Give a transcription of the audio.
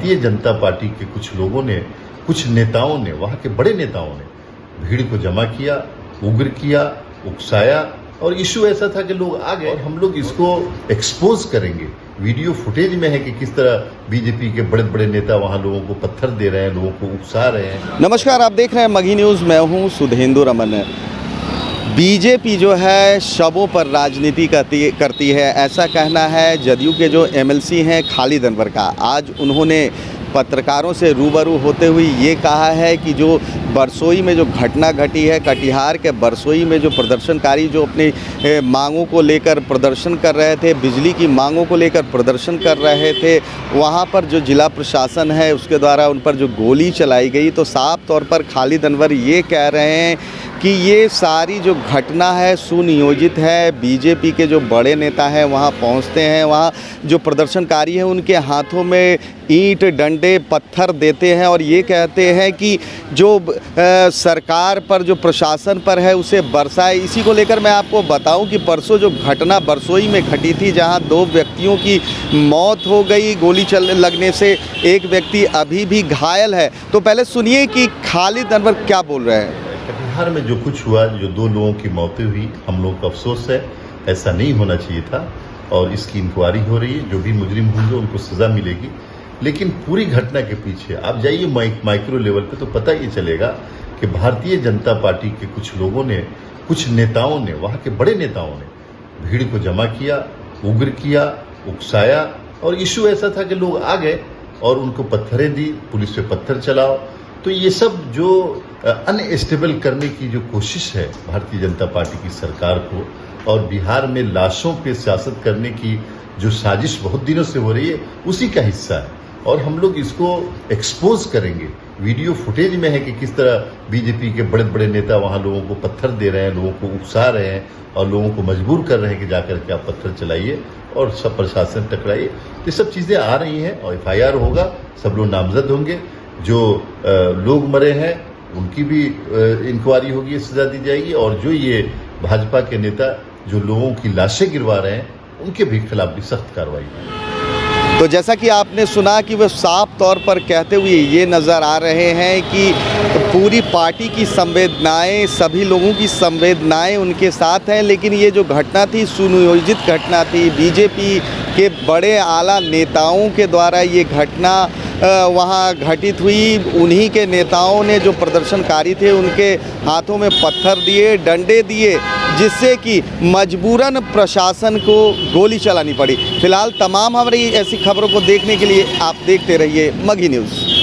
Bharatiya Janata party के कुछ लोगों ने, कुछ नेताओं ने, वहाँ के बड़े नेताओं ने भीड़ को जमा किया, उग्र किया, उकसाया और इशू ऐसा था कि लोग आ गए और हम लोग इसको एक्सपोज करेंगे। वीडियो फुटेज में है कि किस तरह बीजेपी के बड़े बड़े नेता वहाँ लोगों को पत्थर दे रहे हैं, लोगों को उकसा रहे हैं। नमस्कार, आप देख रहे हैं मगही न्यूज़। मैं हूँ सुधेंदु रमन। बीजेपी जो है शवों पर राजनीति करती है, ऐसा कहना है जदयू के जो एमएलसी हैं खालिद अनवर का। आज उन्होंने पत्रकारों से रूबरू होते हुए ये कहा है कि जो बरसोई में जो घटना घटी है, कटिहार के बरसोई में जो प्रदर्शनकारी जो अपनी मांगों को लेकर प्रदर्शन कर रहे थे, बिजली की मांगों को लेकर प्रदर्शन कर रहे थे, वहाँ पर जो जिला प्रशासन है उसके द्वारा उन पर जो गोली चलाई गई, तो साफ तौर पर खालिद अनवर ये कह रहे हैं कि ये सारी जो घटना है सुनियोजित है। बीजेपी के जो बड़े नेता हैं वहाँ पहुँचते हैं, वहाँ जो प्रदर्शनकारी हैं उनके हाथों में ईंट, डंडे, पत्थर देते हैं और ये कहते हैं कि जो सरकार पर, जो प्रशासन पर है उसे बरसाए। इसी को लेकर मैं आपको बताऊं कि परसों जो घटना बरसोई में घटी थी, जहां 2 व्यक्तियों की मौत हो गई गोली लगने से, एक व्यक्ति अभी भी घायल है। तो पहले सुनिए कि खालिद अनवर क्या बोल रहे हैं। कटिहार में जो कुछ हुआ, जो 2 लोगों की मौतें हुई, हम लोगों का अफसोस है, ऐसा नहीं होना चाहिए था और इसकी इंक्वायरी हो रही है। जो भी मुजरिम होंगे उनको सज़ा मिलेगी। लेकिन पूरी घटना के पीछे आप जाइए माइक्रो लेवल पे तो पता ही चलेगा कि भारतीय जनता पार्टी के कुछ लोगों ने, कुछ नेताओं ने, वहाँ के बड़े नेताओं ने भीड़ को जमा किया, उग्र किया, उकसाया और इशू ऐसा था कि लोग आ गए और उनको पत्थरें दी, पुलिस पे पत्थर चलाओ। तो ये सब जो अनस्टेबल करने की जो कोशिश है भारतीय जनता पार्टी की सरकार को, और बिहार में लाशों पे सियासत करने की जो साजिश बहुत दिनों से हो रही है, उसी का हिस्सा है और हम लोग इसको एक्सपोज करेंगे। वीडियो फुटेज में है कि किस तरह बीजेपी के बड़े बड़े नेता वहाँ लोगों को पत्थर दे रहे हैं, लोगों को उकसा रहे हैं और लोगों को मजबूर कर रहे हैं कि जाकर के आप पत्थर चलाइए और सब प्रशासन टकराइए। ये सब चीज़ें आ रही हैं और FIR होगा, सब लोग नामजद होंगे। जो लोग मरे हैं उनकी भी इंक्वायरी होगी, सजा दी जाएगी और जो ये भाजपा के नेता जो लोगों की लाशें गिरवा रहे हैं उनके भी खिलाफ भी सख्त कार्रवाई होगी। तो जैसा कि आपने सुना कि वह साफ तौर पर कहते हुए ये नज़र आ रहे हैं कि पूरी पार्टी की संवेदनाएं, सभी लोगों की संवेदनाएं उनके साथ हैं। लेकिन ये जो घटना थी सुनियोजित घटना थी, बीजेपी के बड़े आला नेताओं के द्वारा ये घटना वहाँ घटित हुई। उन्हीं के नेताओं ने, जो प्रदर्शनकारी थे, उनके हाथों में पत्थर दिए, डंडे दिए, जिससे कि मजबूरन प्रशासन को गोली चलानी पड़ी। फिलहाल तमाम हमारी ऐसी खबरों को देखने के लिए आप देखते रहिए मगही न्यूज़।